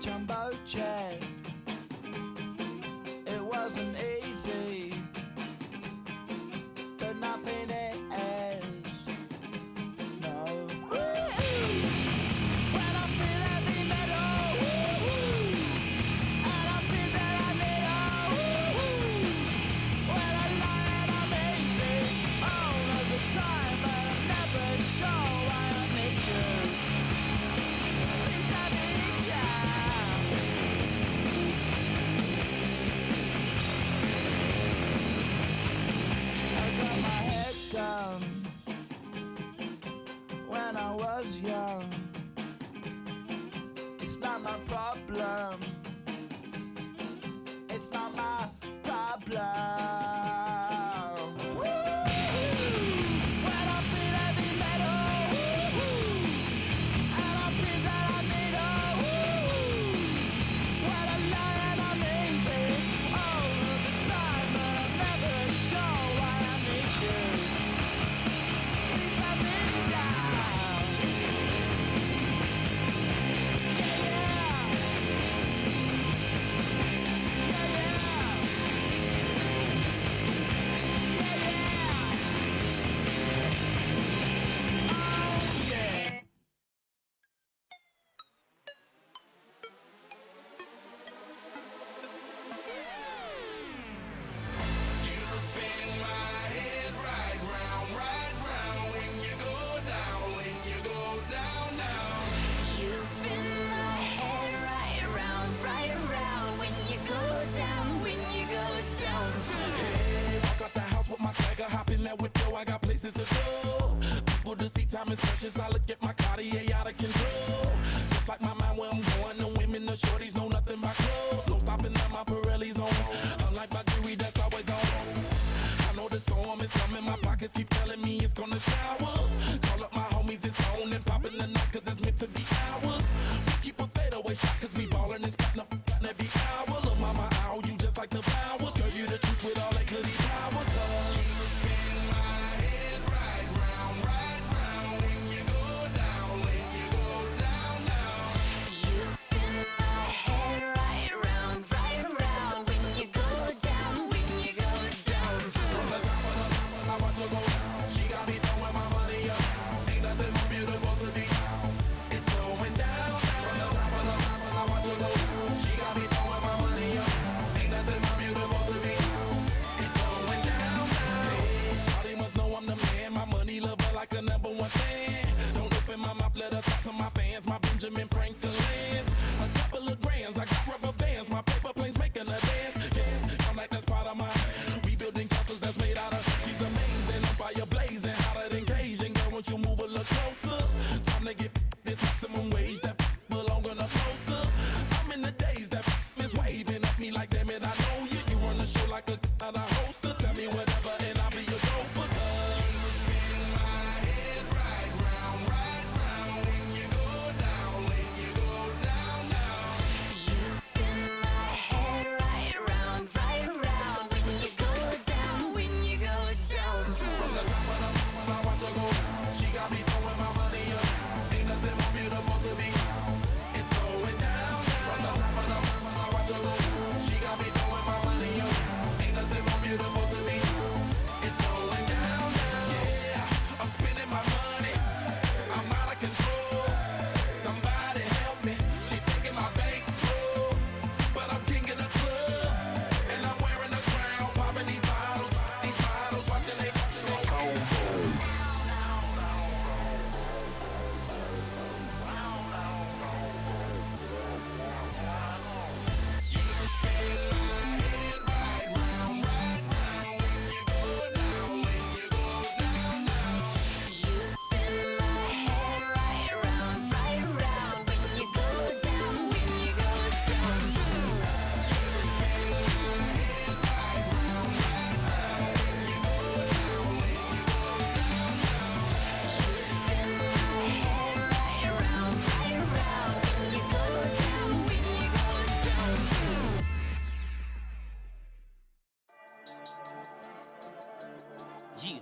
jumbo jet. It wasn't easy, but nothing is. No. When I feel heavy metal, and I feel that I need when I lie and I'm easy all of the time, but I'm never sure why I need you. Please I need ya. I got my head down when I was young. It's not my problem. It's not my problem. When I feel heavy metal, and I feel that I need when I lie and I'm easy all of the time, but I'm never sure why I need you. Please I need ya. Yeah, yeah. Yeah, yeah. Yeah, yeah. Oh, yeah. You spin my head right round when you go down, when you go down, down. You spin my head right around when you go down, when you go down. Hey, walk out the house with my swagger, hop in that whip, yo, I got places to go. People to see, time is precious, I look at my Cartier out of control. Just like my mind where I'm going, the women, the shorties know nothing but clothes. No stopping at my Pirelli's on, unlike my jewelry that's always on. I know the storm is coming, my pockets keep telling me it's gonna shower. Call up my homies, it's on and popping the night cause it's meant to be ours. We keep a fadeaway shot cause we ballin' and spittin' up every hour. Look mama, ow, you just like the flowers. Girl, you the truth with all that goody power. You spin my head right round when you go down, when you go down, down. You spin my head right around when you go down, when you go down. From the top of the top, I watch her go down. She got me throwing my money up. Ain't nothing more beautiful to me. It's going down. From the top of the top, I watch her go down. She got me throwing my money up. Ain't nothing more beautiful to me. It's going down. Hey, shawty must know I'm the man. My money lover like a #1 fan. Don't open my mouth, let her talk to my fans. My Benjamin Franklin's. A couple of grands, I got rubber bands. My paper planes making a dance. Yes, I'm like that's part of my rebuilding castles that's made out of. She's amazing, I'm fire blazing, hotter than Cajun. Girl, won't you move a little closer? Time to get this maximum wage that belong on a poster. I'm in the days that is waving at me like damn it, I know you. You run the show like a hoster. Tell me whatever and I'll be your gopher. You spin my head right round when you go down, when you go down, down. You spin my head right around when you go down, when you go down. From the top of the mountain, I watch her go down. She got me throwing my money up. Ain't nothing more beautiful to me. It's going down. From the top of the mountain, I watch her go down. She got me throwing my money up. Ain't nothing more beautiful to me. It's going down. Yeah, I'm spending my money. I'm out of control. Somebody help me. She taking my bankroll, but I'm king of the club, and I'm wearing a crown, popping these bottles, watching they go home. You spin my head right round when you go down, when you go down, down. You spin my head right around when you go down, when you go down. You spin my head right round when you go down, when you go down, down. You spin my head right around when you go down, when you go down. Yeah.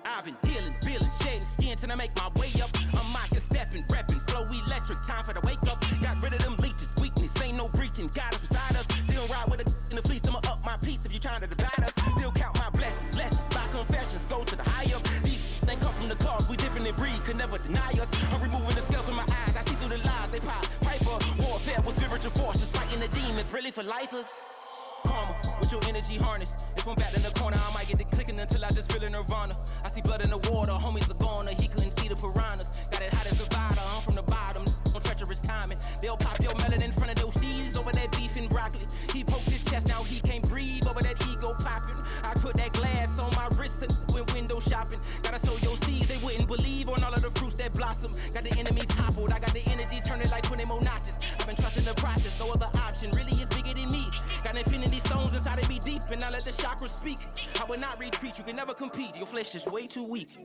I've been dealing, shedding skin till I make my way up. I'm out here stepping, repping, flow electric. electric, time for the wake up. Got rid of them leeches, weakness, ain't no breaching. God is beside us. Still ride with a in the fleece, I'ma up my piece if you trying to divide us. Still count my blessings, lessons, by confessions, go to the higher. These they come from the cause, we different in breed, could never deny us. I'm removing the scales from my eyes, I see through the lies, they pop. Piper, warfare with spiritual forces, fighting the demons, really for lifers. Karma, with your energy harness. If I'm back in the corner, I might get the clicking until I just feel a nirvana. I see blood in the water, homies are gone, he couldn't see the piranhas. Got it hot as Nevada, I'm from the bottom, on treacherous timing. They'll pop your melon in front of those seeds over that beef and broccoli. He poked his chest, now he can't breathe over that ego popping. I put that glass on my wrist and went window shopping. Gotta sow your seeds, they wouldn't believe on all of the fruits that blossom. Got the enemy toppled, I got the energy turning like 20 more notches. I've been trusting the process, no other option really is bigger than me. Got infinity stones inside of me deep, and I let the chakras speak. I will not retreat, you can never compete, your flesh is way too weak.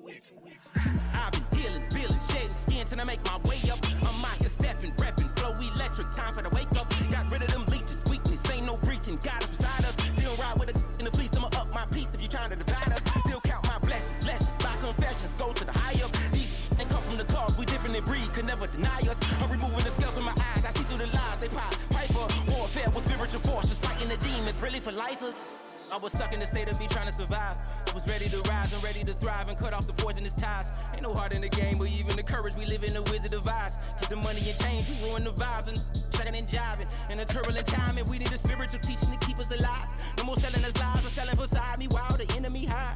I've been healing, feeling, shedding skin till I make my way up. I'm out here stepping, repping, flow electric, time for the wake up. Got rid of them leeches, weakness, ain't no breaching, God is beside us. Still ride with a in the fleece, I'ma up my piece if you trying to divide us. Still count my blessings, lessons, by confessions, go to the higher. These they come from the cause, we different in breed, could never deny us. I'm removing the scales from my eyes, I see through the lies, they pop. Piper, warfare with spiritual forces, fighting the demons, really for lifers. I was stuck in the state of me trying to survive. I was ready to rise and ready to thrive and cut off the poisonous ties. Ain't no heart in the game, but even the courage we live in the Wizard of Oz. Keep the money and change, we ruin the vibes and checking and jiving. In a turbulent time, and we need a spiritual teaching to keep us alive. No more selling us lies or selling beside me while the enemy hide.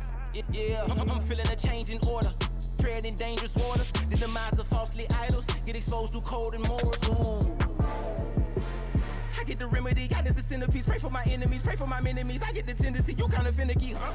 Yeah, I'm feeling a change in order. Treading dangerous waters, the demise of falsely idols. Get exposed through code and morals. Ooh. I get the remedy, God is the centerpiece. Pray for my enemies, pray for my enemies. I get the tendency, you kinda finicky, huh?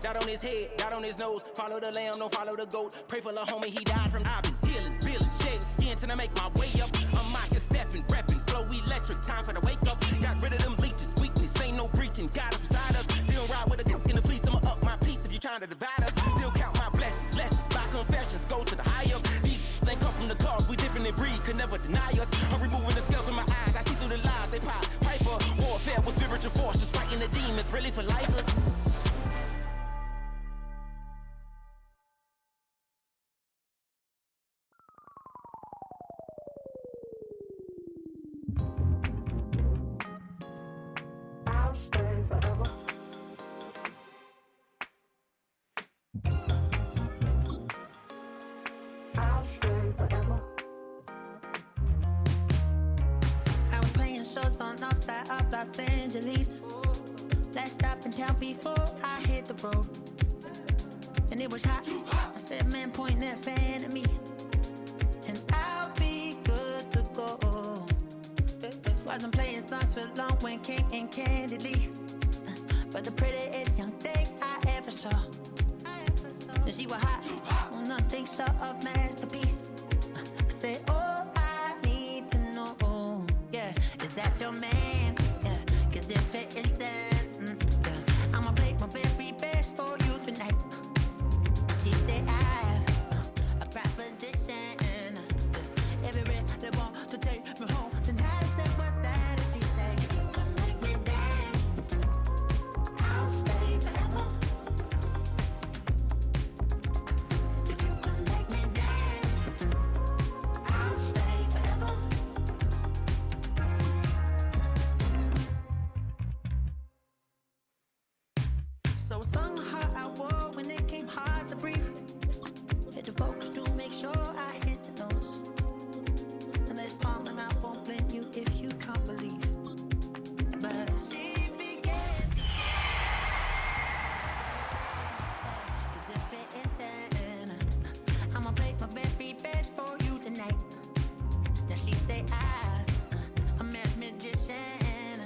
Dot on his head, dot on his nose. Follow the lamb, don't follow the goat. Pray for the homie, he died from. I've been healing, feeling, shedding skin till I make my way up. I'm out here stepping, repping, flow electric, time for the wake up. Got rid of them leeches, weakness, ain't no breaching. God is beside us. Still ride with a in the fleece, I'ma up my piece if you trying to divide us. Still count my blessings, lessons, by confessions, go to the higher. These they come from the cause, we different in breed, could never deny us. I'm removing the scales from my eyes, I see through the lies, they pop. Piper, warfare with spiritual forces, fighting the demons, really for lifers. I was playing shows on outside of Los Angeles. Last stop in town before I hit the road. And it was hot. I said, man, point that fan at me, and I'll be good to go. Wasn't playing songs for long when came in candidly, but the prettiest young thing I ever saw. And she was hot, well, nothing short of masterpiece. I said, oh, I need to know, yeah, is that your man? Yeah, cause if it isn't, yeah, I'ma play my very best for you tonight. She said, I have a proposition. Every they want to take me home tonight. I said, what's that? And she said, if you can make me dance, I'll stay forever. If you can make me dance, I'll stay forever. So I sung how I wore when it came hard to breathe. Hit the focus to make sure I hit the notes. And this palm and I won't blame you if you can't believe. But she began. Cause if it isn't, I'ma play my very best for you tonight. Now she say I'm a magician.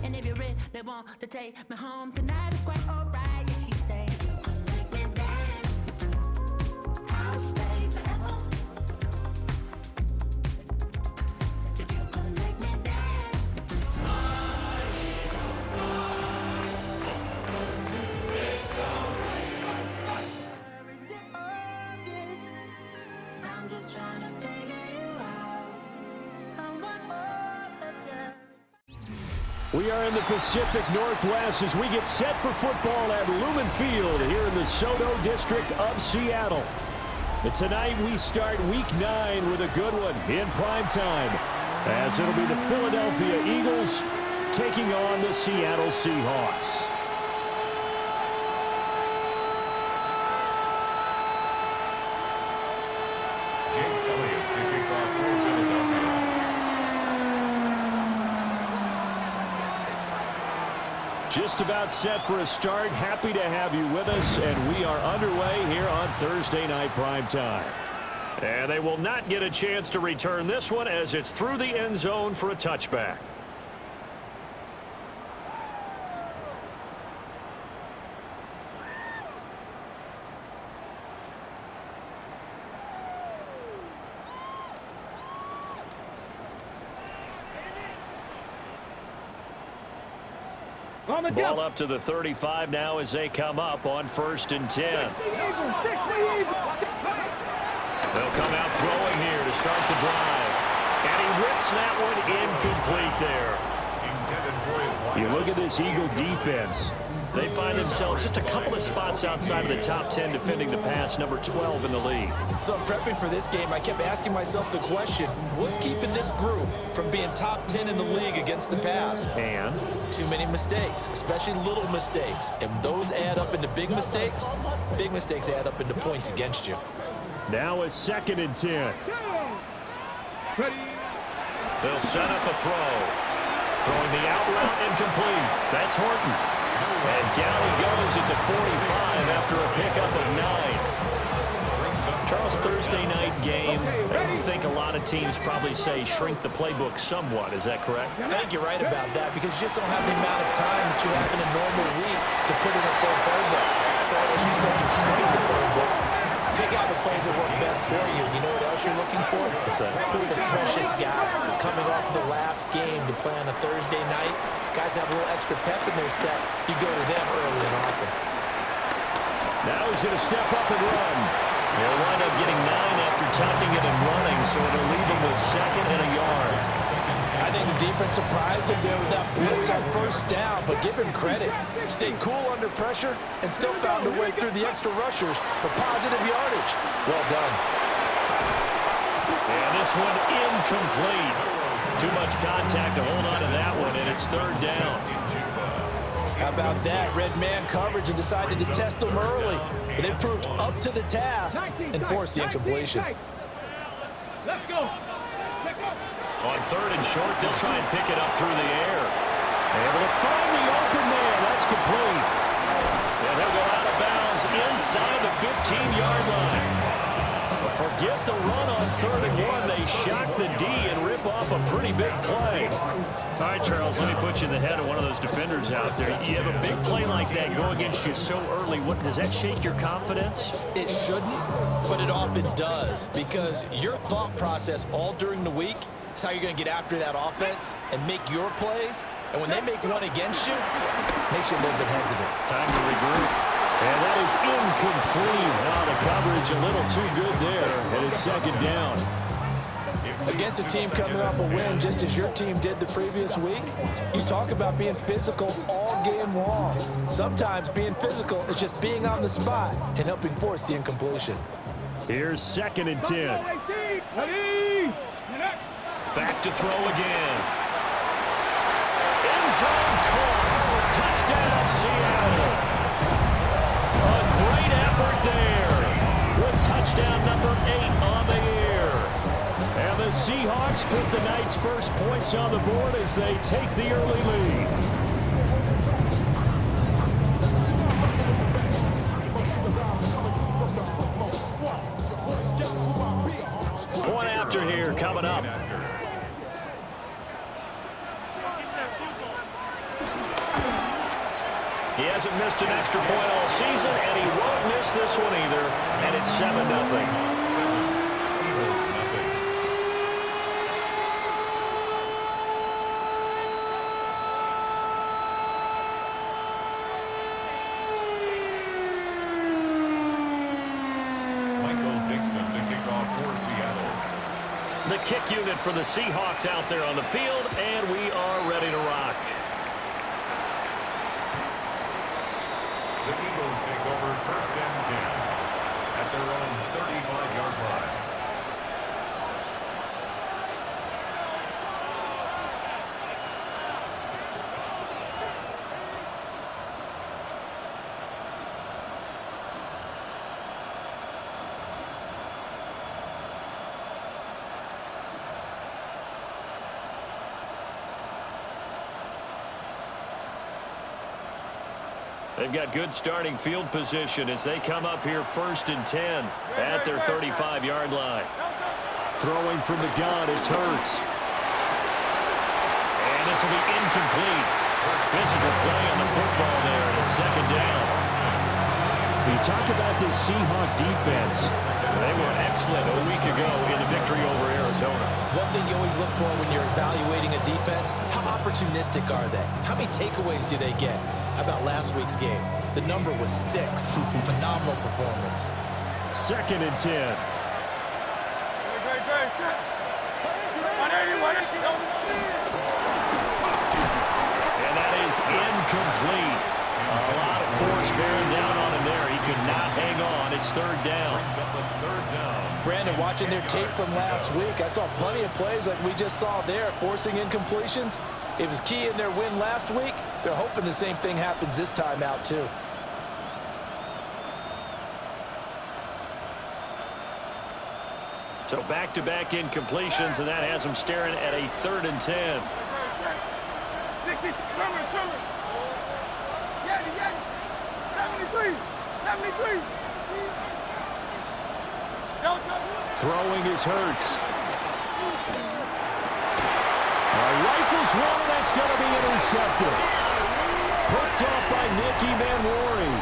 And if you're ready, they want to take me home tonight, it's quite alright. Yeah, she say, if you can make me dance, I'll stay forever. If you can make me dance. Or is it obvious? I'm just trying to figure you out. I want all of you. We are in the Pacific Northwest as we get set for football at Lumen Field here in the Soto District of Seattle. Tonight we start Week 9 with a good one in prime time, as it'll be the Philadelphia Eagles taking on the Seattle Seahawks. Just about set for a start. Happy to have you with us, and we are underway here on Thursday Night Prime Time. And they will not get a chance to return this one as it's through the end zone for a touchback. Ball up to the 35 now as they come up on 1st and 10. They'll come out throwing here to start the drive. And he rips that one incomplete there. You look at this Eagle defense. They find themselves just a couple of spots outside of the top 10 defending the pass, number 12 in the league. So prepping for this game, I kept asking myself the question, what's keeping this group from being top 10 in the league against the pass? And? Too many mistakes, especially little mistakes. And those add up into big mistakes. Big mistakes add up into points against you. Now a 2nd and 10. They'll set up a throw. Throwing the out route incomplete. That's Horton. And down he goes at the 45 after a pickup of 9. Charles, Thursday night game. I think a lot of teams probably say shrink the playbook somewhat. Is that correct? I think you're right about that because you just don't have the amount of time that you have in a normal week to put in a full playbook. So as you said, you shrink the playbook. Pick out the plays that work best for you. You know what else you're looking for? What's that? Who are the freshest guys coming off the last game to play on a Thursday night? Guys have a little extra pep in their step. You go to them early and often. Now he's going to step up and run. He'll wind up getting 9 after tucking it and running, so it'll leave him with 2nd and a yard. I think the defense surprised him there with that blitz on 1st down, but give him credit. Stayed cool under pressure and still found a way through the extra rushers for positive yardage. Well done. And this one incomplete. Too much contact to hold on to that one, and it's 3rd down. How about that? Red man coverage and decided to test them early. But they proved up to the task and forced the incompletion. Let's go. On 3rd and short, they'll try and pick it up through the air. Able to find the open man. That's complete. And he'll go out of bounds inside the 15-yard line. But forget the run on 3rd and 1. They shock the D and rip off a pretty big play. All right, Charles, let me put you in the head of one of those defenders out there. You have a big play like that go against you so early. What does that shake your confidence? It shouldn't, but it often does because your thought process all during the week is how you're going to get after that offense and make your plays. And when they make one against you, it makes you a little bit hesitant. Time to regroup. And that is incomplete. Now the coverage a little too good there. And it's 2nd down. Against a team coming off a win just as your team did the previous week, you talk about being physical all game long. Sometimes being physical is just being on the spot and helping force the incompletion. Here's 2nd and 10. Back to throw again. End zone caught. Touchdown, Seattle. A great effort there. With touchdown number 8 on the year. And the Seahawks put the night's first points on the board as they take the early lead. Point after here coming up. He hasn't missed an extra point all season, and he won't miss this one either. And it's 7-0. The kick unit for the Seahawks out there on the field, and we are ready to rock. The Eagles take over 1st and 10 at at their own 35-yard line. They've got good starting field position as they come up here 1st and 10 at their 35-yard line. Throwing from the gun, it's Hurts. And this will be incomplete. Physical play on the football there, and it's 2nd down. You talk about this Seahawk defense. They were excellent a week ago in the victory over Arizona. One thing you always look for when you're evaluating a defense, how opportunistic are they? How many takeaways do they get? How about last week's game? The number was 6. Phenomenal performance. 2nd and 10. And that is incomplete. A lot of force bearing down on him there. He could not hang on. It's 3rd down. Brandon, watching their tape from last week, I saw plenty of plays like we just saw there, forcing incompletions. It was key in their win last week. They're hoping the same thing happens this time out, too. So back-to-back incompletions, and that has them staring at a 3rd and 10. Throwing is Hurts. Rifles one, and that's going to be intercepted. Picked off by Nicky Manwari.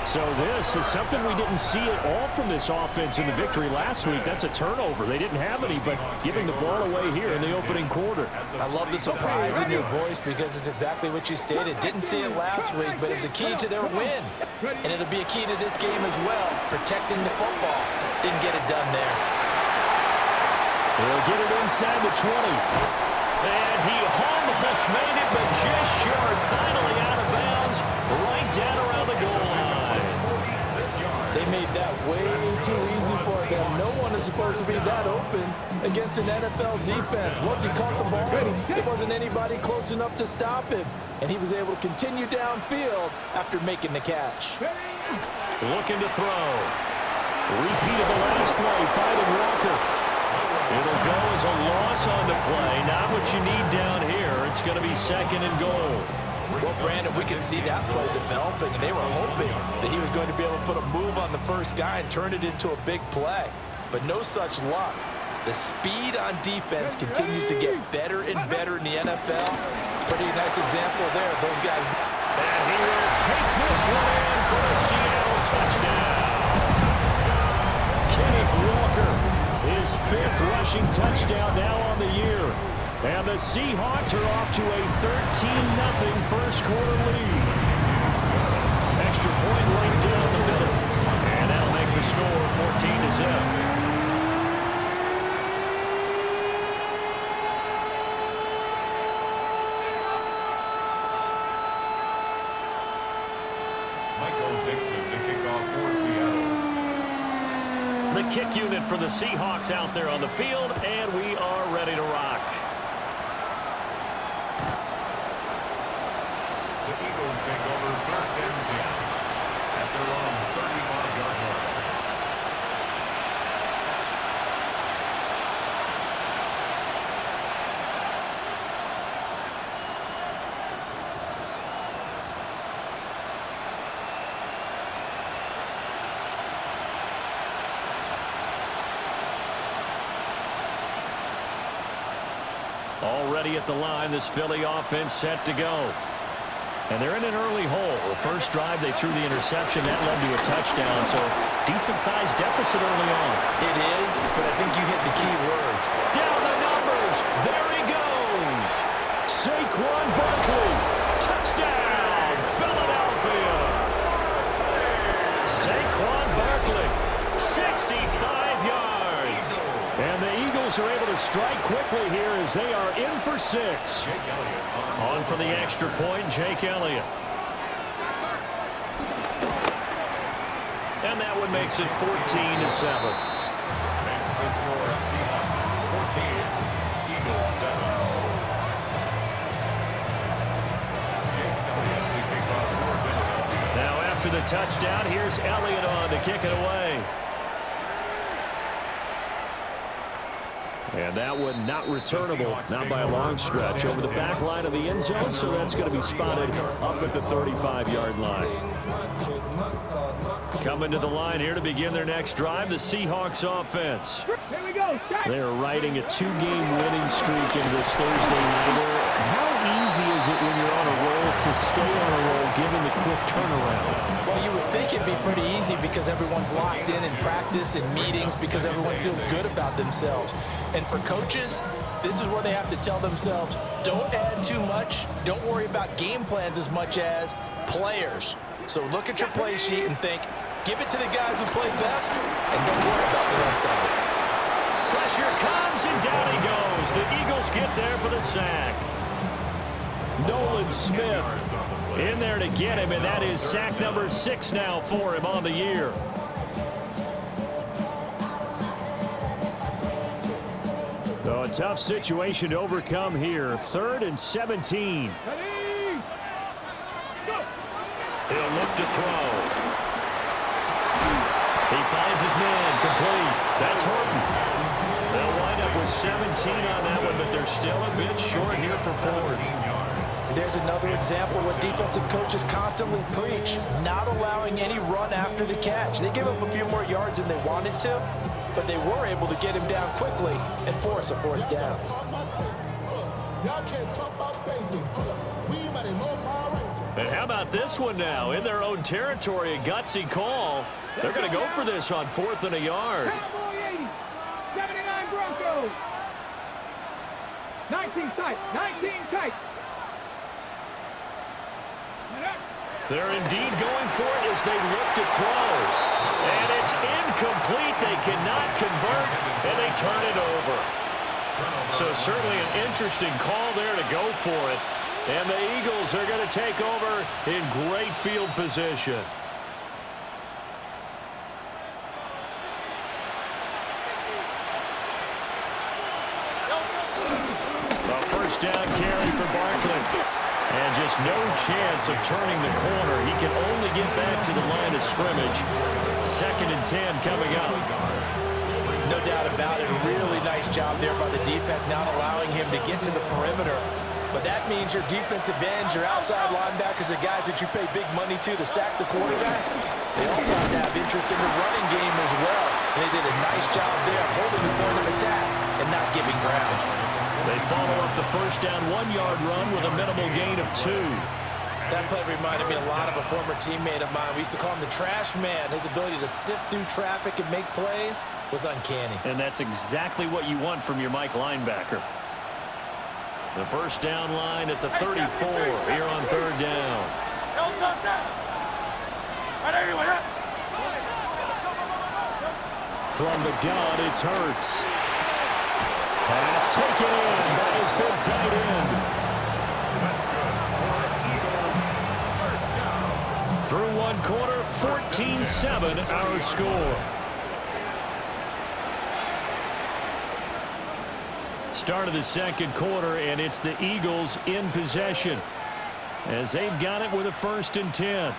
So this is something we didn't see at all from this offense in the victory last week. That's a turnover. They didn't have any, but giving the ball away here in the opening quarter. I love the surprise in your voice because it's exactly what you stated. Didn't see it last week, but it's a key to their win. And it'll be a key to this game as well, protecting the football. Didn't get it done there. They'll get it inside the 20. And he almost made it, but just short. Finally out of bounds, right down around the goal line. They made that way too easy for them. No one is supposed to be that open against an NFL defense. Once he caught the ball, there wasn't anybody close enough to stop him. And he was able to continue downfield after making the catch. Looking to throw. Repeat of the last play, finding Walker. It'll go as a loss on the play. Not what you need down here. It's going to be 2nd and goal. Well, Brandon, we could see that play developing, and they were hoping that he was going to be able to put a move on the first guy and turn it into a big play. But no such luck. The speed on defense continues to get better and better in the NFL. Pretty nice example there. Those guys. And he will take this one in for a Seattle touchdown. Kenneth Walker, his 5th rushing touchdown now on the year. And the Seahawks are off to a 13-0 first quarter lead. Extra point right down the middle. And that'll make the score 14-0. The kick unit for the Seahawks out there on the field, and we are ready to rock. The Eagles take over 1st and 10 at their own 35-yard line. Already at the line, this Philly offense set to go. And they're in an early hole. The first drive, they threw the interception. That led to a touchdown, so decent-sized deficit early on. It is, but I think you hit the key words. Down the numbers. There he goes. Saquon Barkley. Touchdown, Philadelphia. Saquon Barkley, 65 yards. And the Eagles are able to strike quickly here as they are in for 6. On for the extra point, Jake Elliott. And that one makes it 14-7. Makes the score Seahawks 14, Eagles 7. Now after the touchdown, here's Elliott on to kick it away. And that one not returnable, not by a long stretch, over the back line of the end zone, so that's going to be spotted up at the 35-yard line. Coming to the line here to begin their next drive, the Seahawks offense. Here we go. They are riding a 2-game winning streak in this Thursday nighter. How easy is it when you're on a roll to stay on a roll given the quick turnaround? Well, you would think it'd be pretty easy because everyone's locked in practice and meetings because everyone feels good about themselves. And for coaches, this is where they have to tell themselves, don't add too much, don't worry about game plans as much as players. So look at your play sheet and think, give it to the guys who play best and don't worry about the rest of it. Pressure comes and down he goes. The Eagles get there for the sack. Nolan Smith in there to get him, and that is sack number 6 now for him on the year. So a tough situation to overcome here. 3rd and 17. He'll look to throw. He finds his man complete. That's Horton. They'll wind up with 17 on that one, but they're still a bit short here for 4th. There's another example what defensive coaches constantly preach, not allowing any run after the catch. They give up a few more yards than they wanted to, but they were able to get him down quickly and force a 4th down. And how about this one now? In their own territory, a gutsy call. They're going to go for this on 4th and a yard. 79 Broncos. 19 tight. 19 tight. They're indeed going for it as they look to throw. And it's incomplete. They cannot convert, and they turn it over. So certainly an interesting call there to go for it. And the Eagles are going to take over in great field position. A first down carry for Barkley. And just no chance of turning the corner. He can only get back to the line of scrimmage. 2nd and 10 coming up. No doubt about it. Really nice job there by the defense, not allowing him to get to the perimeter. But that means your defensive ends, your outside linebackers, the guys that you pay big money to sack the quarterback, they also have to have interest in the running game as well. And they did a nice job there holding the point of attack and not giving ground. They follow up the first down 1-yard run with a minimal gain of 2. That play reminded me a lot of a former teammate of mine. We used to call him the trash man. His ability to sift through traffic and make plays was uncanny. And that's exactly what you want from your Mike linebacker. The first down line at the 34 here on 3rd down. From the gun, it's Hurts. Pass taken in by his big tight end. That's good. For Eagles, first down. Through one quarter, 14-7 our score. Start of the second quarter, and it's the Eagles in possession as they've got it with a 1st and 10.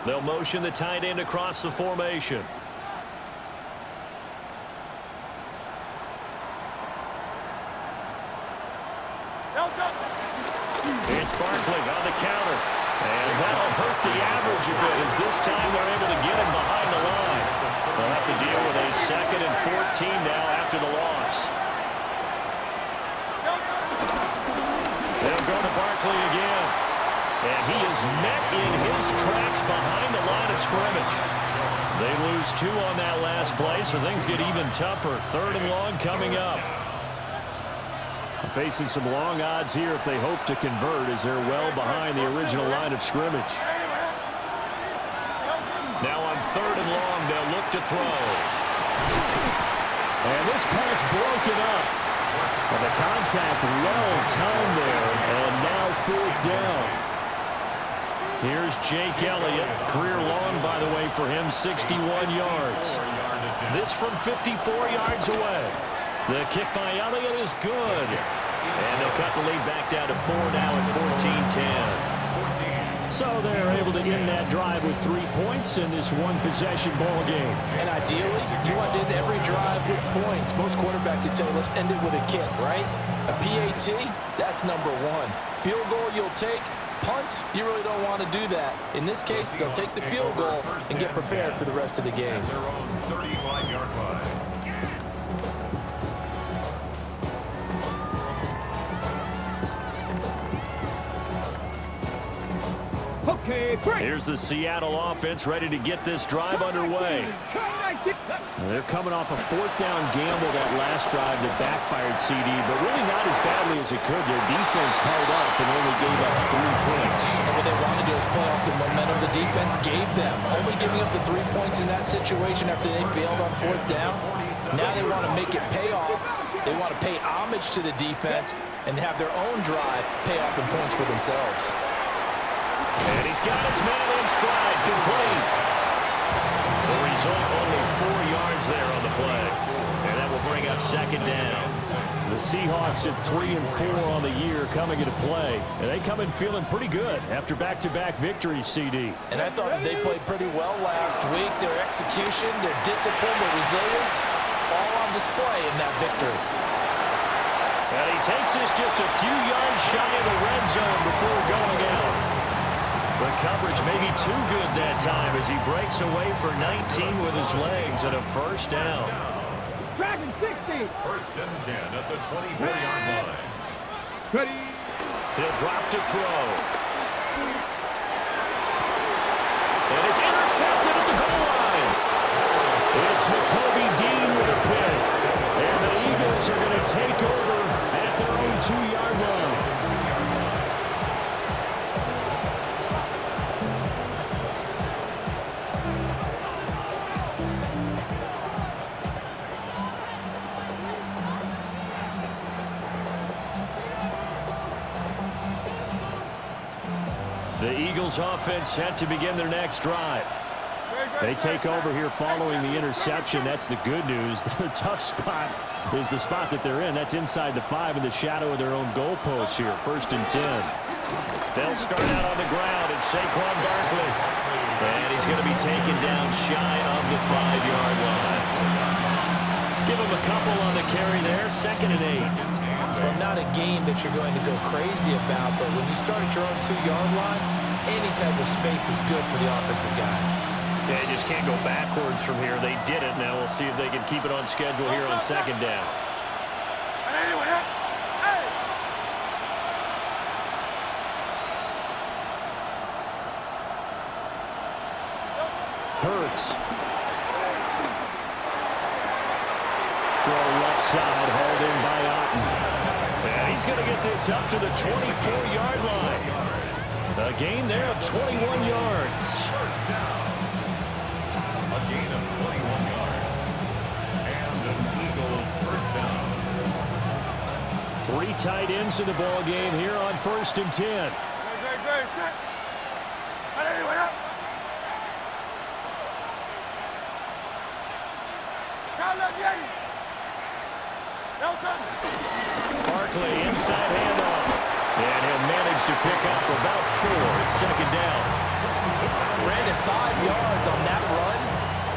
They'll motion the tight end across the formation. It's Barkley on the counter. And that'll hurt the average a bit as this time they're able to get him behind the line. They'll have to deal with a 2nd and 14 now after the loss. They'll go to Barkley again. And he is met in his tracks behind the line of scrimmage. They lose 2 on that last play, so things get even tougher. 3rd and long coming up. Facing some long odds here if they hope to convert, as they're well behind the original line of scrimmage. Now on 3rd and long, they'll look to throw. And this pass broken up. And the contact well timed there, and now 4th down. Here's Jake Elliott. Career long, by the way, for him, 61 yards. This from 54 yards away. The kick by Elliott is good. And they'll cut the lead back down to 4 now at 14-10. So they're able to end that drive with 3 points in this one-possession ball game. And ideally, you want to end every drive with points. Most quarterbacks would tell you, let's end it with a kick, right? A PAT, that's number 1. Field goal you'll take. Punts, you really don't want to do that. In this case, they'll take the field goal and get prepared for the rest of the game. Their own 35-yard line. Here's the Seattle offense ready to get this drive underway. They're coming off a 4th down gamble that last drive that backfired CD, but really not as badly as it could. Their defense held up and only gave up 3 points. And what they want to do is play off the momentum the defense gave them. Only giving up the 3 points in that situation after they failed on 4th down. Now they want to make it pay off. They want to pay homage to the defense and have their own drive pay off in points for themselves. And he's got his man in stride, complete. The result, only 4 yards there on the play. And that will bring up 2nd down. The Seahawks at 3 and 4 on the year coming into play. And they come in feeling pretty good after back-to-back victories, CD. And I thought that they played pretty well last week. Their execution, their discipline, their resilience, all on display in that victory. And he takes this just a few yards shy of the red zone before going out. The coverage may be too good that time as he breaks away for 19 with his legs and a 1st down. Dragon 60. 1st and 10 at the 24-yard line. Ready. He'll drop to throw. And it's intercepted at the goal line. It's Nakobe Dean with a pick. And the Eagles are going to take over at their own 2-yard line. The Eagles offense set to begin their next drive. They take over here following the interception. That's the good news. The tough spot is the spot that they're in. That's inside the 5 in the shadow of their own goalpost here. 1st and 10. They'll start out on the ground and Saquon Barkley. And he's going to be taken down shy of the 5-yard line. Give him a couple on the carry there. 2nd and 8. Well, not a game that you're going to go crazy about, but when you start at your own 2-yard line, any type of space is good for the offensive guys. Yeah, you just can't go backwards from here. They did it. Now we'll see if they can keep it on schedule here on 2nd down. Hurts. Throw left side, hauled in by Otten. And he's going to get this up to the 24-yard line. A gain there of 21 yards. 1st down. A gain of 21 yards. And an Eagle 1st down. 3 tight ends in the ball game here on 1st and 10. Barkley inside handoff. And he'll manage to pick up about 4 at 2nd down. Brandon, 5 yards on that run.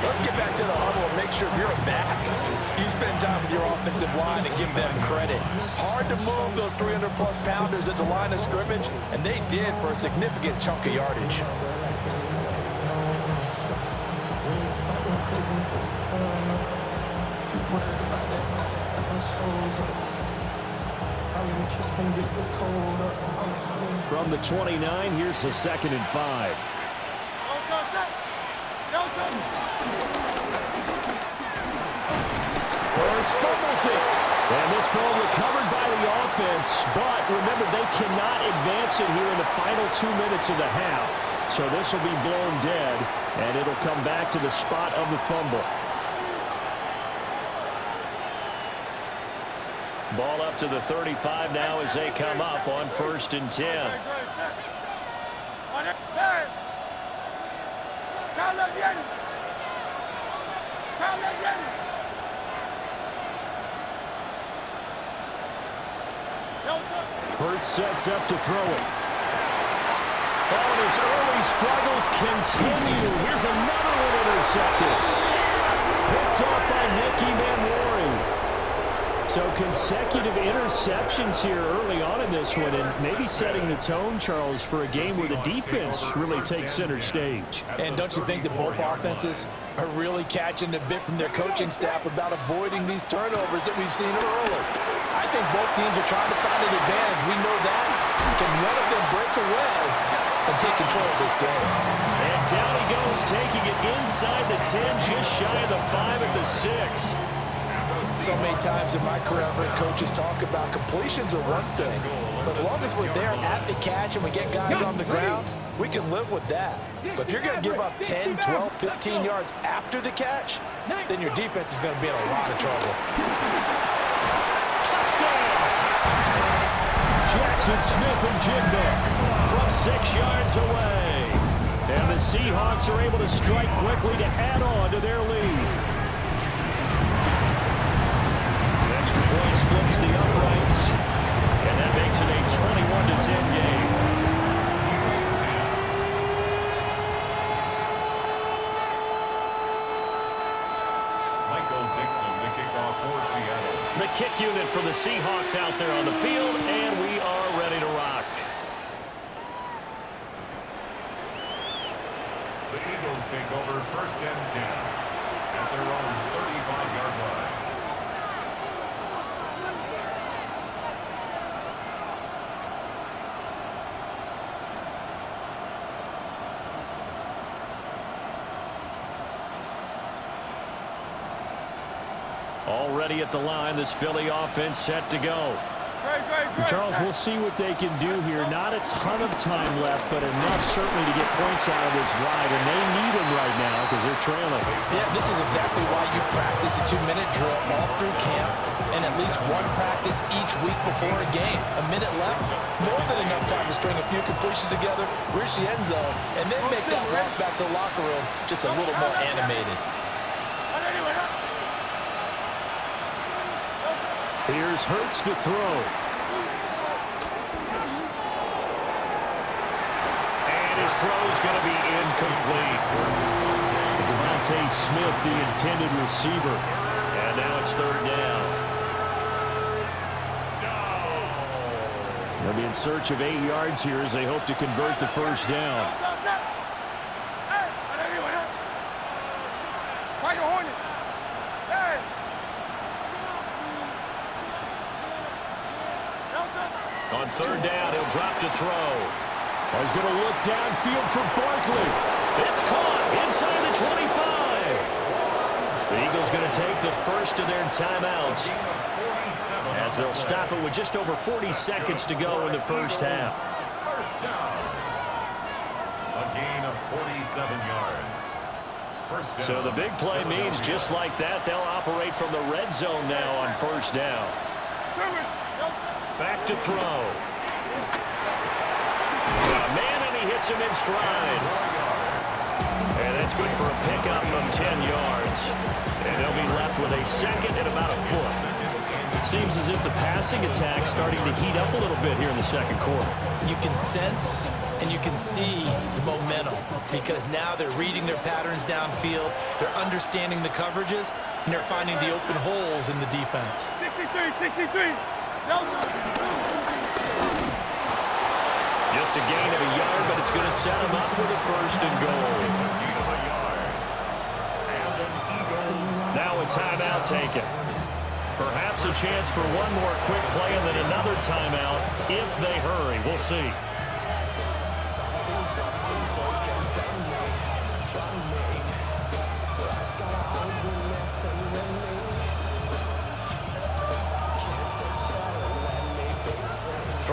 Let's get back to the huddle and make sure you're back. You spend time with your offensive line and give them credit. Hard to move those 300-plus pounders at the line of scrimmage, and they did for a significant chunk of yardage. From the 29, here's the 2nd and 5. Hurts fumbles it. And this ball recovered by by the offense, but remember, they cannot advance it here in the final 2 minutes of the half. So this will be blown dead, and it'll come back to the spot of the fumble. Ball up to the 35 now as they come up on 1st and 10. Hurts sets up to throw it. Oh, and his early struggles continue. Here's another one intercepted. Picked off by Nicky Manwari. So consecutive interceptions here early on in this one, and maybe setting the tone, Charles, for a game where the defense really takes center stage. And don't you think that both offenses are really catching a bit from their coaching staff about avoiding these turnovers that we've seen early? I think both teams are trying to find an advantage. We know that. Can one of them break away and take control of this game? And down he goes, taking it inside the 10, just shy of the 5 at the 6. So many times in my career, I've heard coaches talk about completions are one thing, but as long as we're there at the catch and we get guys on the ground, we can live with that. But if you're going to give up 10, 12, 15 yards after the catch, then your defense is going to be in a lot of trouble. Touchdown! Jackson Smith-Njigba from 6 yards away. And the Seahawks are able to strike quickly to add on to their lead. Point splits the uprights, and that makes it a 21-10 game. Michael Dixon, the kickoff for Seattle. The kick unit for the Seahawks out there on the field, and we are ready to rock. The Eagles take over 1st and 10 at their own 35-yard line. Already at the line, this Philly offense set to go. Charles, we'll see what they can do here. Not a ton of time left, but enough certainly to get points out of this drive, and they need them right now because they're trailing. Yeah, this is exactly why you practice a 2-minute drill all through camp and at least one practice each week before a game. A minute left, more than enough time to string a few completions together, reach the end zone, and then make that walk back to the locker room just a little more animated. Here's Hurts to throw. And his throw's going to be incomplete. Devontae Smith, the intended receiver. And now it's 3rd down. They'll be in search of 8 yards here as they hope to convert the 1st down. On 3rd down, he'll drop to throw. Oh, he's going to look downfield for Barkley. It's caught inside the 25. The Eagles going to take the first of their timeouts as they'll stop it with just over 40 seconds to go in the 1st half. 1st down. A gain of 47 yards. 1st down. So the big play means just like that, they'll operate from the red zone now on 1st down. Back to throw. Man, and he hits him in stride. And that's good for a pickup of 10 yards. And they'll be left with a 2nd and about a foot. It seems as if the passing attack's starting to heat up a little bit here in the 2nd quarter. You can sense and you can see the momentum because now they're reading their patterns downfield, they're understanding the coverages, and they're finding the open holes in the defense. 63. Just a gain of a yard, but it's going to set him up with a 1st and goal. Now a timeout taken. Perhaps a chance for one more quick play and then another timeout if they hurry. We'll see.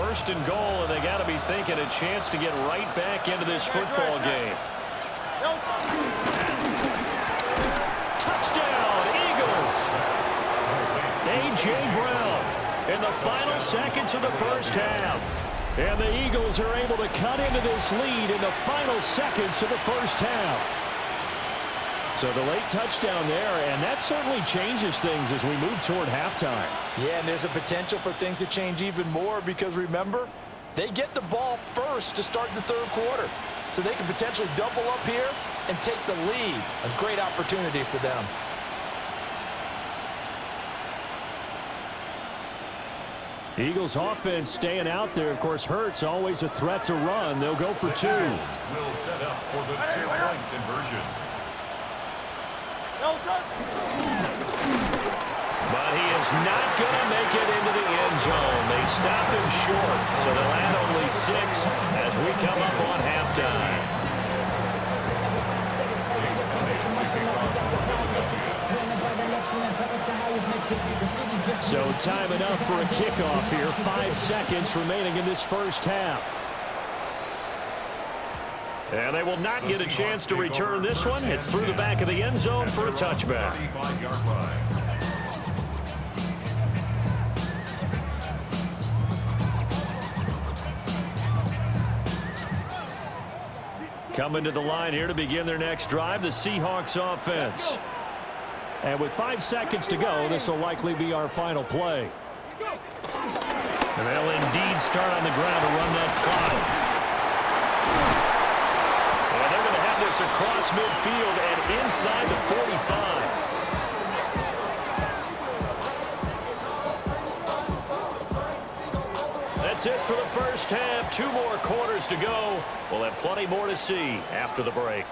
1st and goal, and they got to be thinking a chance to get right back into this football game. Touchdown, Eagles! A.J. Brown in the final seconds of the first half. And the Eagles are able to cut into this lead in the final seconds of the first half. So the late touchdown there, and that certainly changes things as we move toward halftime. Yeah, and there's a potential for things to change even more because, remember, they get the ball first to start the third quarter. So they can potentially double up here and take the lead. A great opportunity for them. Eagles offense staying out there. Of course, Hurts always a threat to run. They'll go for 2. Will set up for the 2-point conversion. But he is not going to make it into the end zone. They stop him short, so they'll add only 6 as we come up on halftime. So time enough for a kickoff here. 5 seconds remaining in this first half. And they will not get a chance to return this one. It's through the back of the end zone for a touchback. Coming to the line here to begin their next drive, the Seahawks offense. And with 5 seconds to go, this will likely be our final play. And they'll indeed start on the ground to run that clock. And they're going to have this across midfield and inside the 45. That's it for the first half. 2 more quarters to go. We'll have plenty more to see after the break.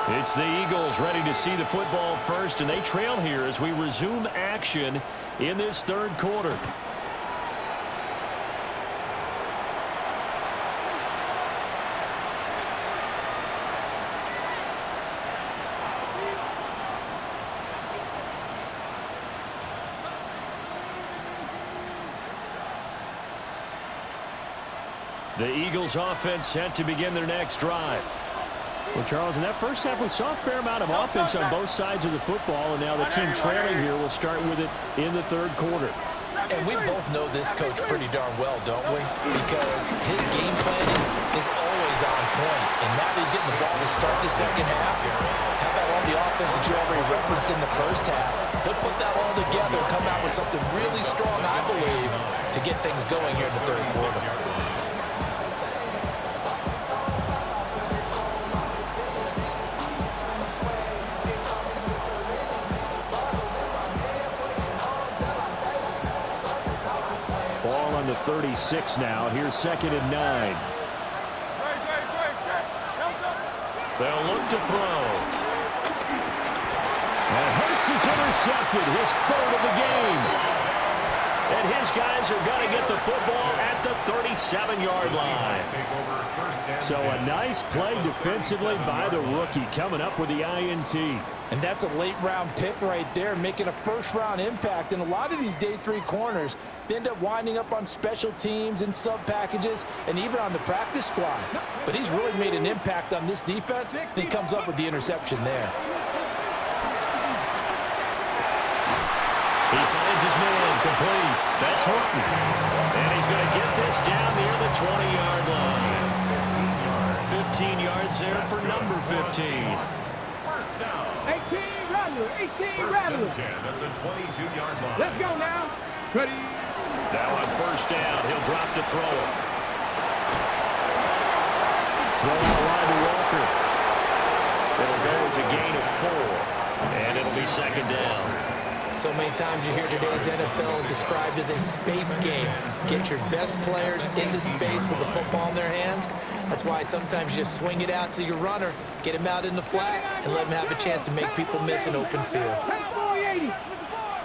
It's the Eagles ready to see the football first, and they trail here as we resume action in this third quarter. The Eagles offense set to begin their next drive. Well, Charles, in that first half, we saw a fair amount of offense on both sides of the football, and now the team trailing here will start with it in the third quarter. And we both know this coach pretty darn well, don't we? Because his game planning is always on point. And now he's getting the ball to start the second half. How about all the offense that you already referenced in the first half? He'll put that all together and come out with something really strong, I believe, to get things going here in the third quarter. Ball on the 36 now. Here's 2nd and 9. They'll look to throw. And Hurts is intercepted. His 3rd of the game. And his guys are going to get the football at the 37-yard line. So a nice play defensively by the rookie coming up with the INT. And that's a late-round pick right there, making a first-round impact. And a lot of these day 3 corners, they end up winding up on special teams and sub-packages and even on the practice squad. But he's really made an impact on this defense, and he comes up with the interception there. He finds his man complete. That's Horton. And he's going to get this down near the 20-yard line. 15 yards there for number 15. First down. 18 Rattler. 18 Rattler. 10 at the 22-yard line. Let's go now. Ready. Now on first down, he'll drop to throw it. Throw on the line to Walker. It'll go as a gain of 4. And it'll be 2nd down. So many times you hear today's NFL described as a space game. Get your best players into space with the football in their hands. That's why sometimes you just swing it out to your runner, get him out in the flat, and let him have a chance to make people miss an open field. Cowboy 80.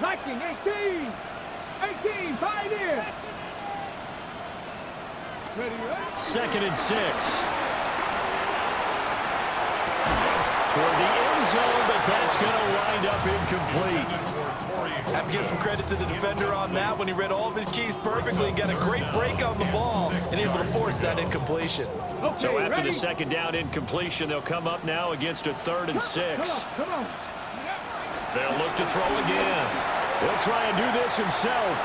Liking 18. 18. Pioneer. Ready. 2nd and 6. toward the end zone, but that's going to wind up incomplete. Have to give some credit to the defender on that when he read all of his keys perfectly and got a great break on the ball and able to force that incompletion. So after the second down incompletion, they'll come up now against a 3rd and 6. Come on. They'll look to throw again. He'll try and do this himself.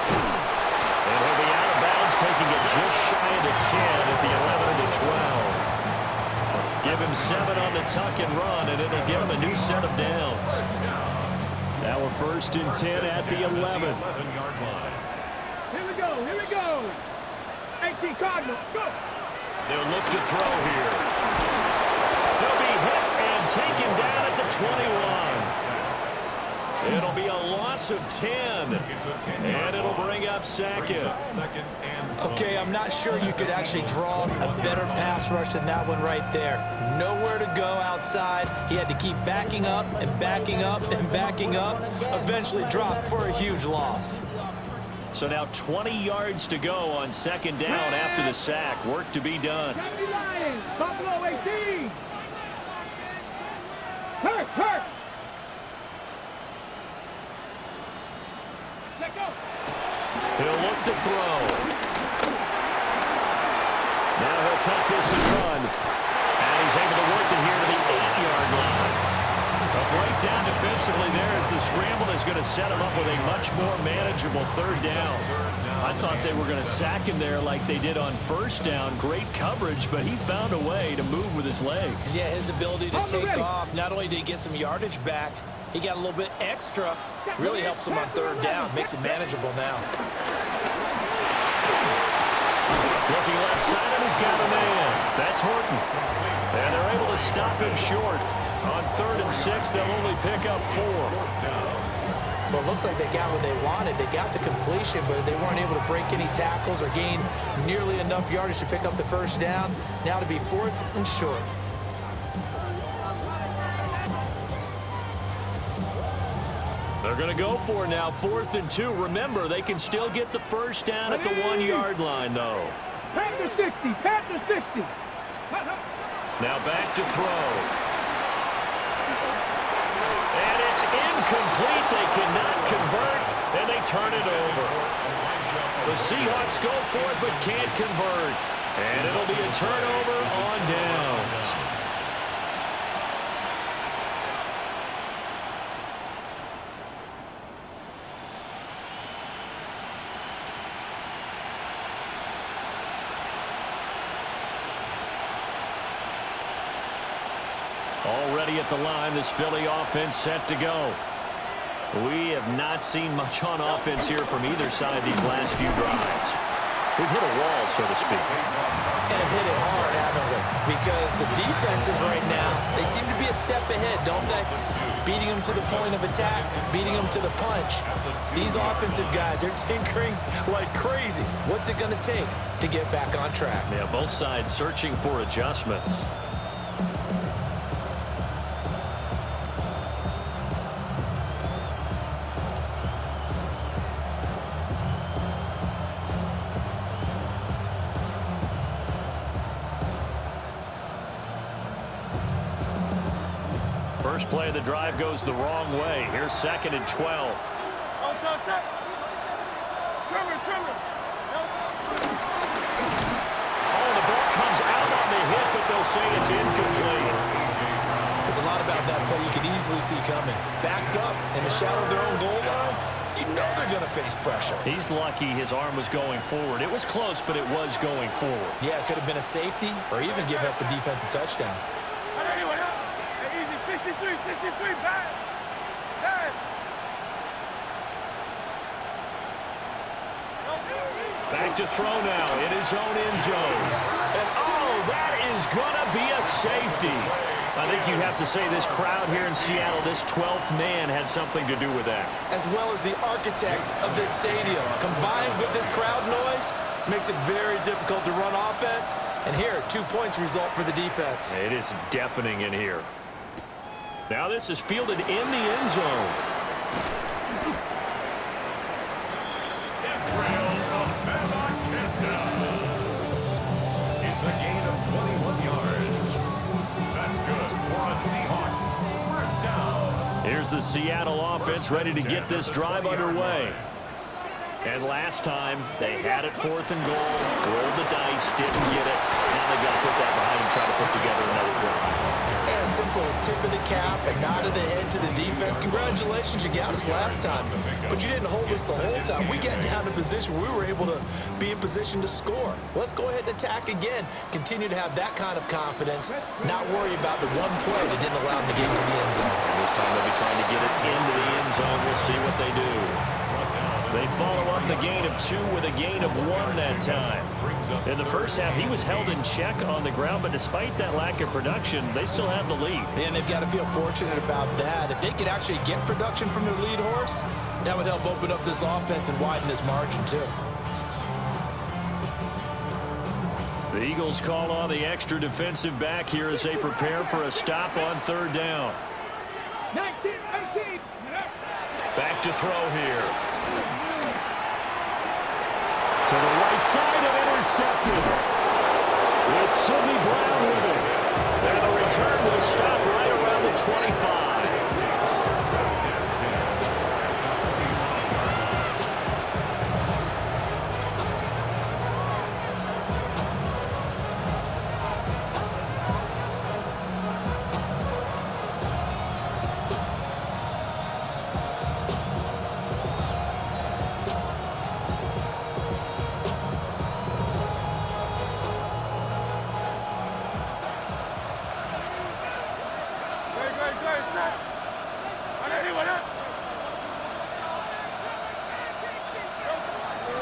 And he'll be out of bounds, taking it just shy of the 10 at the 11 of the 12. Give him 7 on the tuck and run, and it'll give him a new set of downs. Now we're 1st and 10 at the 11. Here we go. Here we go. 18 Cardinals. Go. They'll look to throw here. He'll be hit and taken down at the 21. It'll be a loss of 10. And it'll bring up Sackett. Okay, I'm not sure you could actually draw a better pass rush than that one right there. Nowhere to go outside. He had to keep backing up and backing up and backing up. Eventually dropped for a huge loss. So now 20 yards to go on 2nd down after the sack. Work to be done. Lions. Buffalo 18. Hurt. Let go. He'll look to throw. Now he'll tuck this and run. And he's able to work it here to the 8-yard line. A breakdown defensively there as the scramble is going to set him up with a much more manageable 3rd down. I thought they were going to sack him there like they did on 1st down. Great coverage, but he found a way to move with his legs. Yeah, his ability to take off, not only did he get some yardage back, he got a little bit extra. Really helps him on 3rd down, makes it manageable now. Looking left side, and he's got a man. That's Horton. And they're able to stop him short. On 3rd and 6, they'll only pick up 4. Well, it looks like they got what they wanted. They got the completion, but they weren't able to break any tackles or gain nearly enough yardage to pick up the 1st down. Now to be 4th and short. They're going to go for now 4th and 2. Remember, they can still get the 1st down at the 1-yard line, though. Panther 60. Panther 60. Now back to throw. And it's incomplete. They cannot convert, and they turn it over. The Seahawks go for it, but can't convert. And it'll be a turnover on downs. Already at the line, this Philly offense set to go. We have not seen much on offense here from either side these last few drives. We've hit a wall, so to speak. And have hit it hard, haven't we? Because the defenses right now, they seem to be a step ahead, don't they? Beating them to the point of attack, beating them to the punch. These offensive guys, they're tinkering like crazy. What's it going to take to get back on track? Yeah, both sides searching for adjustments. First play of the drive goes the wrong way. Here's 2nd and 12. Trimmer. Oh, the ball comes out on the hit, but they'll say it's incomplete. There's a lot about that play you could easily see coming. Backed up in the shadow of their own goal line, you know they're going to face pressure. He's lucky his arm was going forward. It was close, but it was going forward. Yeah, it could have been a safety or even giving up a defensive touchdown. 63, back. Back to throw now in his own end zone. And oh, that is going to be a safety. I think you have to say this crowd here in Seattle, this 12th man had something to do with that. As well as the architect of this stadium. Combined with this crowd noise, makes it very difficult to run offense. And here, 2 points result for the defense. It is deafening in here. Now this is fielded in the end zone. It's a gain of 21 yards. That's good for a Seahawks here's the Seattle offense ready to get this drive underway. And last time, they had it 4th and goal, rolled the dice, didn't get it. Now they've got to put that behind and try to put together another drive. A simple tip of the cap, a nod of the head to the defense. Congratulations, you got us last time, but you didn't hold us the whole time. We got down to position where we were able to be in position to score. Let's go ahead and attack again. Continue to have that kind of confidence, not worry about the one play that didn't allow them to get into the end zone. And this time they'll be trying to get it into the end zone. We'll see what they do. They follow up the gain of 2 with a gain of 1 that time. In the first half, he was held in check on the ground, but despite that lack of production, they still have the lead. And they've got to feel fortunate about that. If they could actually get production from their lead horse, that would help open up this offense and widen this margin too. The Eagles call on the extra defensive back here as they prepare for a stop on 3rd down. 19-18. Back to throw here. To the right side and intercepted. It's Sidney Brown with it. And the return will stop right around the 25.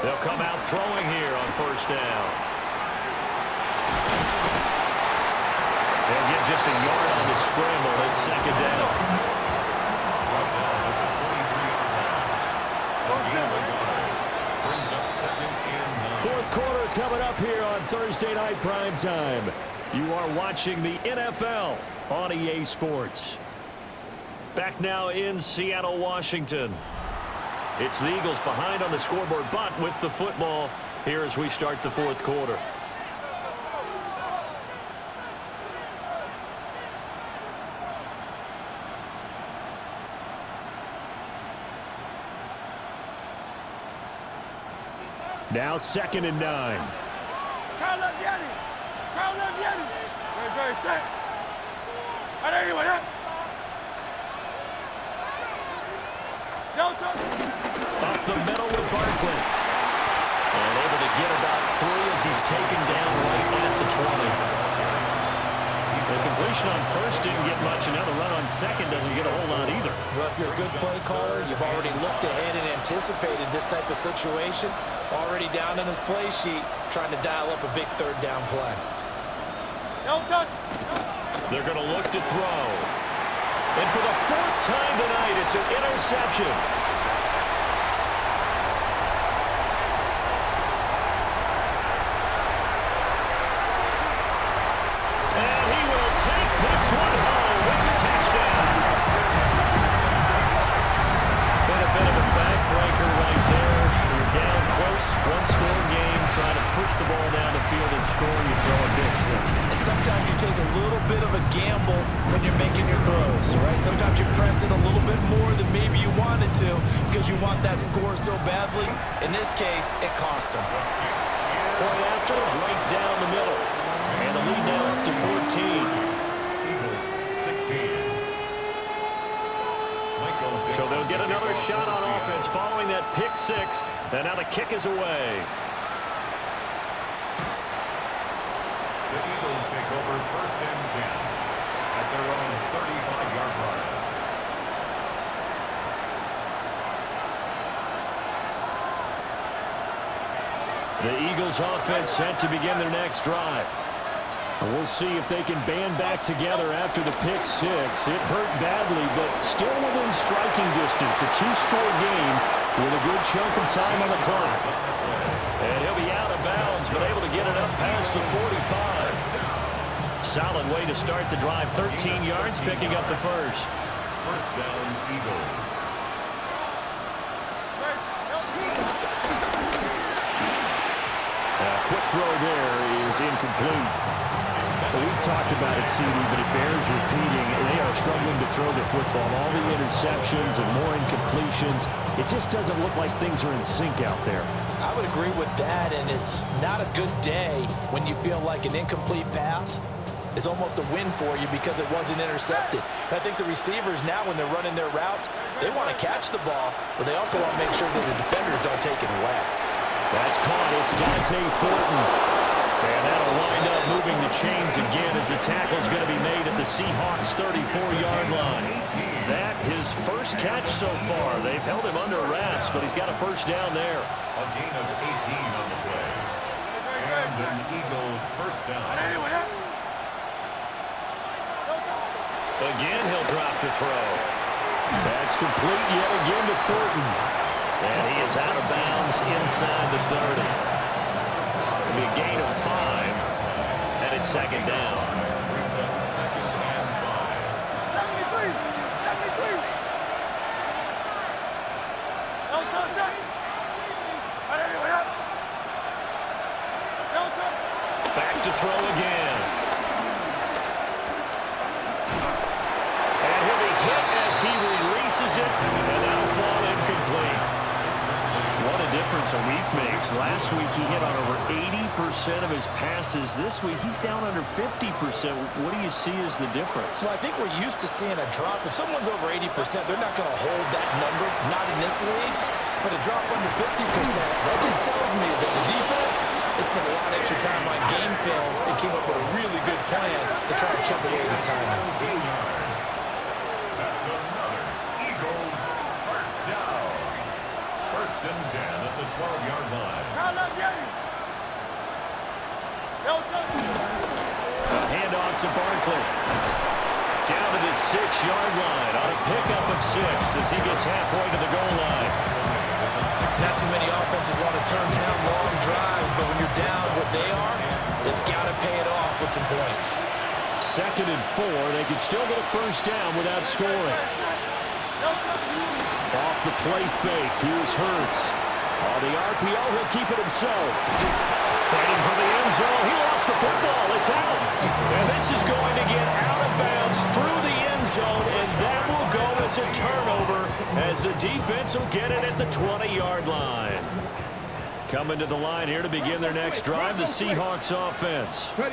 They'll come out throwing here on 1st down. They'll get just a yard on the scramble at 2nd down. 4th quarter coming up here on Thursday Night Primetime. You are watching the NFL on EA Sports. Back now in Seattle, Washington. It's the Eagles behind on the scoreboard, but with the football here as we start the 4th quarter. Now 2nd and 9. Carl Leviani. Very set. Up the middle with Barkley. And able to get about 3 as he's taken down right at the 20. The completion on 1st didn't get much, and now the run on 2nd doesn't get a whole lot either. Well, if you're a good play caller, you've already looked ahead and anticipated this type of situation. Already down in his play sheet, trying to dial up a big 3rd down play. Don't touch. They're going to look to throw. And for the 4th time tonight, it's an interception. And he will take this one home. It's a touchdown. Been a bit of a backbreaker right there. You're down close, 1-score game, trying to push the ball down the field and score. You throw a big 6. And sometimes you take a little bit of a gamble when you're making your throws, right? Sometimes you press it a little bit more than maybe you wanted to because you want that score so badly. In this case, it cost them. Point after, right down the middle. And the lead now up to 14. Eagles 16. So they'll get another shot on offense following that pick 6. And now the kick is away. The Eagles take over 1st and 10 at their own 35-yard line. The Eagles offense set to begin their next drive. And we'll see if they can band back together after the pick 6. It hurt badly, but still within striking distance. A 2-score game with a good chunk of time on the clock. And he'll be out of bounds, but able to get it up past the 45. Solid way to start the drive. 13 yards, picking up the 1st. 1st down, Eagles. A quick throw there is incomplete. Well, we've talked about it, CD, but it bears repeating. They are struggling to throw the football. All the interceptions and more incompletions. It just doesn't look like things are in sync out there. I would agree with that, and it's not a good day when you feel like an incomplete pass is almost a win for you because it wasn't intercepted. And I think the receivers now, when they're running their routes, they want to catch the ball, but they also want to make sure that the defenders don't take it away. That's caught. It's Dante Thornton. And that'll wind up moving the chains again as the tackle's going to be made at the Seahawks' 34-yard line. That his first catch so far. They've held him under wraps, but he's got a first down there. A gain of 18 on the play. And an Eagles first down. Again, he'll drop to throw. That's complete yet again to Thornton. And he is out of bounds inside the 30. It'll be a gain of 5, and it's second down. Brings up second and 5. 73. Back to throw again. And he'll be hit as he releases it, and that'll fall incomplete. What a difference a week makes. Last week he hit on over 80% of his passes. This week he's down under 50%. What do you see as the difference? Well, I think we're used to seeing a drop. If someone's over 80%, they're not going to hold that number, not in this league. But a drop under 50%, that just tells me that the defense has spent a lot of extra time on game films and came up with a really good plan to try and chip away this timing. 17 yards. That's another Eagles first down. First and 10 at the 12-yard line. A handoff to Barkley. Down to the 6-yard line on a pickup of 6 as he gets halfway to the goal line. Not too many offenses want to turn down long drives, but when you're down what they are, they've got to pay it off with some points. Second and 4, they can still get a first down without scoring. Off the play fake, here's Hurts. On the RPO, he'll keep it himself. Fighting for the end zone, he lost the football, it's out. And this is going to get out of bounds through the end zone, and that will go as a turnover as the defense will get it at the 20-yard line. Coming to the line here to begin their next drive, the Seahawks offense. Well,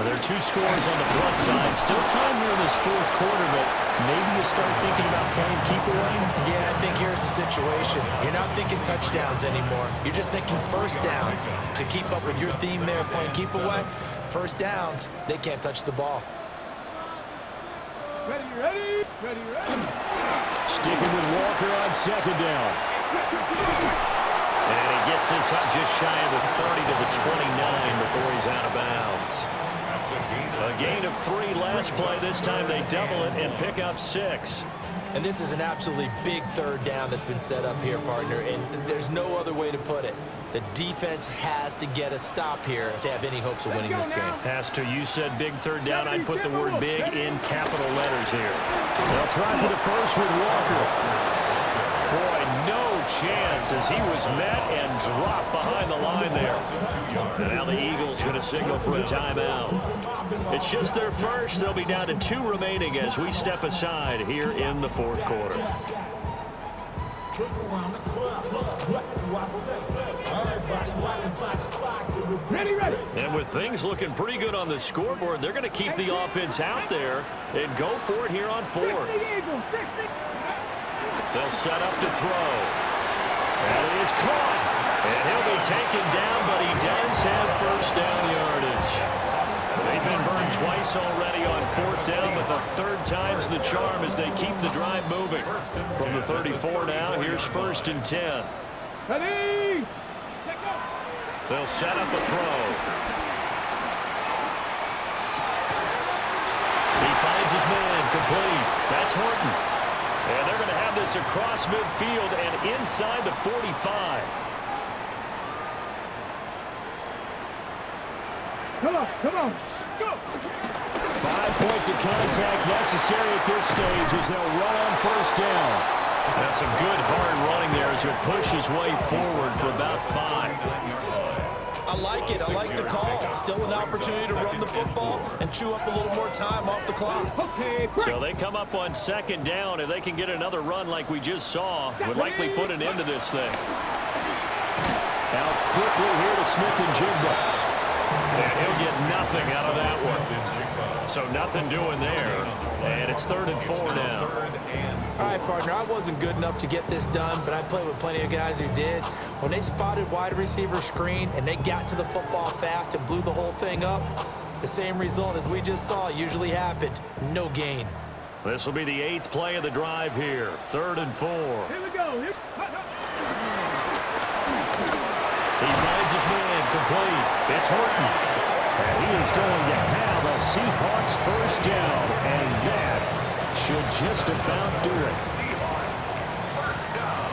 there are 2 scores on the plus side. Still time here in this fourth quarter, but maybe you start thinking about playing keep away? Yeah, I think here's the situation. You're not thinking touchdowns anymore. You're just thinking first downs. To keep up with your theme there, playing keep away, first downs, they can't touch the ball. Ready. Sticking with Walker on second down. And he gets this up just shy of the 30 to the 29 before he's out of bounds. A gain of 3 last play. This time they double it and pick up 6. And this is an absolutely big third down that's been set up here, partner, and there's no other way to put it. The defense has to get a stop here if they have any hopes of winning this game. Has to. You said big third down. I'd put the word big in capital letters here. They'll try for the first with Walker. Boy, no chance as he was met and dropped behind the line there. And now the Eagles going to signal for a timeout. It's just their first. They'll be down to 2 remaining as we step aside here in the fourth quarter. Ready. And with things looking pretty good on the scoreboard, they're going to keep the offense out there and go for it here on 4th. They'll set up to throw. And it is caught. And he'll be taken down, but he does have first down yardage. They've been burned twice already on 4th down, but the 3rd time's the charm as they keep the drive moving. From the 34 now, here's 1st and 10. Ready. They'll set up a throw. He finds his man, complete. That's Horton. And they're going to have this across midfield and inside the 45. Come on. Go. 5 points of contact necessary at this stage as they'll run on first down. That's some good hard running there as he'll push his way forward for about 5. I like it. I like the call. Still an opportunity to run the football and chew up a little more time off the clock. So they come up on second down. If they can get another run like we just saw, would likely put an end to this thing. Now quickly here to Smith and Jigba. And he'll get nothing out of that one. So nothing doing there. And it's 3rd and 4 now. All right, partner, I wasn't good enough to get this done, but I played with plenty of guys who did. When they spotted wide receiver screen and they got to the football fast and blew the whole thing up, the same result as we just saw usually happened. No gain. This will be the 8th play of the drive here. 3rd and 4. Here we go. He finds his man complete. It's Horton. And he is going to have a Seahawks first down. And that should just about do it. Seahawks first down.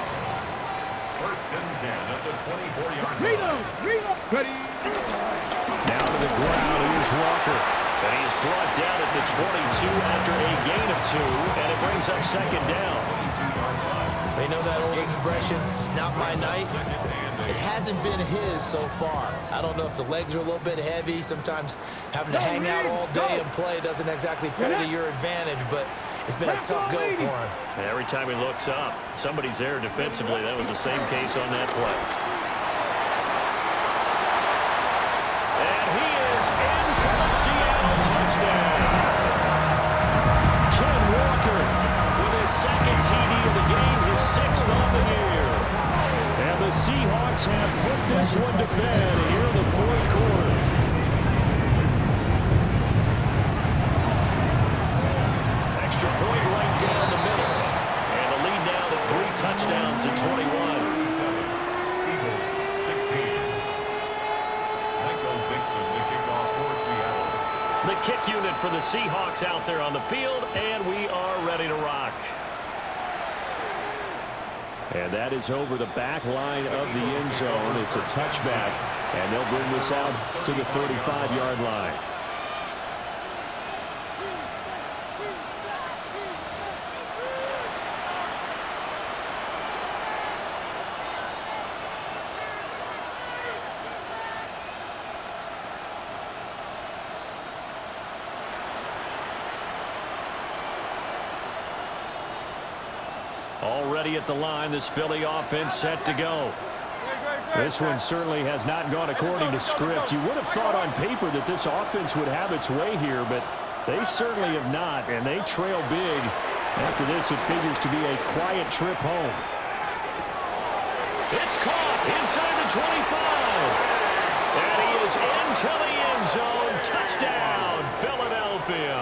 1st and 10 at the 24-yard line. Now to the ground. Here's Walker. And he's brought down at the 22 after a gain of 2. And it brings up 2nd down. They know that old expression, it's not my night. It hasn't been his so far. I don't know if the legs are a little bit heavy. Sometimes having to hang out all day and play doesn't exactly play to your advantage, but it's been a tough go for him. And every time he looks up, somebody's there defensively. That was the same case on that play. And he is in for the Seattle touchdown. Ken Walker with his 2nd TD of the game, his 6th on the year. And the Seahawks have put this one to bed here in the 4th quarter. Extra point right down the middle. And the lead now to 3 touchdowns in 21. Eagles 16. Michael Dixon, the kickoff for Seattle. The kick unit for the Seahawks out there on the field, and we are ready to rock. And that is over the back line of the end zone. It's a touchback, and they'll bring this out to the 35-yard line. Already at the line, this Philly offense set to go. This one certainly has not gone according to script. You would have thought on paper that this offense would have its way here, but they certainly have not, and they trail big. After this, it figures to be a quiet trip home. It's caught inside the 25. And he is into the end zone. Touchdown, Philadelphia.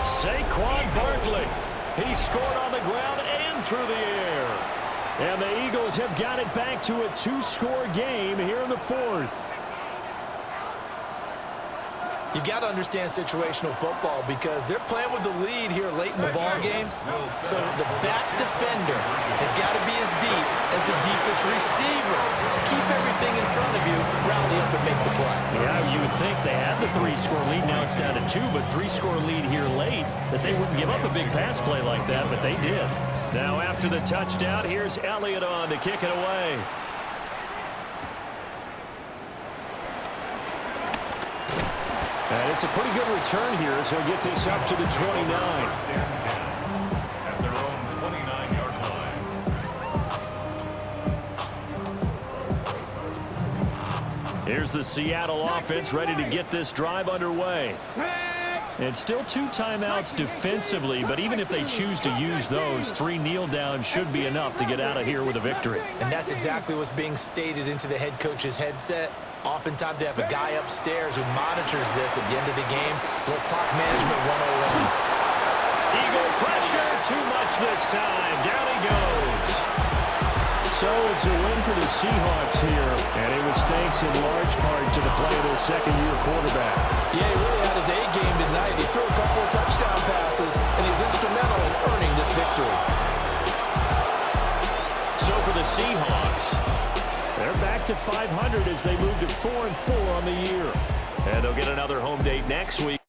Saquon Barkley. He scored on the ground and through the air. And the Eagles have got it back to a 2-score game here in the 4th. You've got to understand situational football because they're playing with the lead here late in the ball game. So the back defender has got to be as deep as the deepest receiver. Keep everything in front of you, rally up and make the play. Yeah, you would think they had the 3-score lead. Now it's down to 2, but 3-score lead here late, that they wouldn't give up a big pass play like that, but they did. Now after the touchdown, here's Elliott on to kick it away. And it's a pretty good return here, so he'll get this up to the 29. At their own 29-yard line. Here's the Seattle offense ready to get this drive underway. And still 2 timeouts defensively, but even if they choose to use those, 3 kneel downs should be enough to get out of here with a victory. And that's exactly what's being stated into the head coach's headset. Oftentimes they have a guy upstairs who monitors this at the end of the game. A little clock management 101. Eagle pressure, too much this time. Down he goes. So it's a win for the Seahawks here, and it was thanks in large part to the play of their second-year quarterback. Yeah, he really had his A game tonight. He threw a couple of touchdown passes, and he's instrumental in earning this victory. So for the Seahawks, they're back to 500 as they move to 4-4 on the year. And they'll get another home date next week.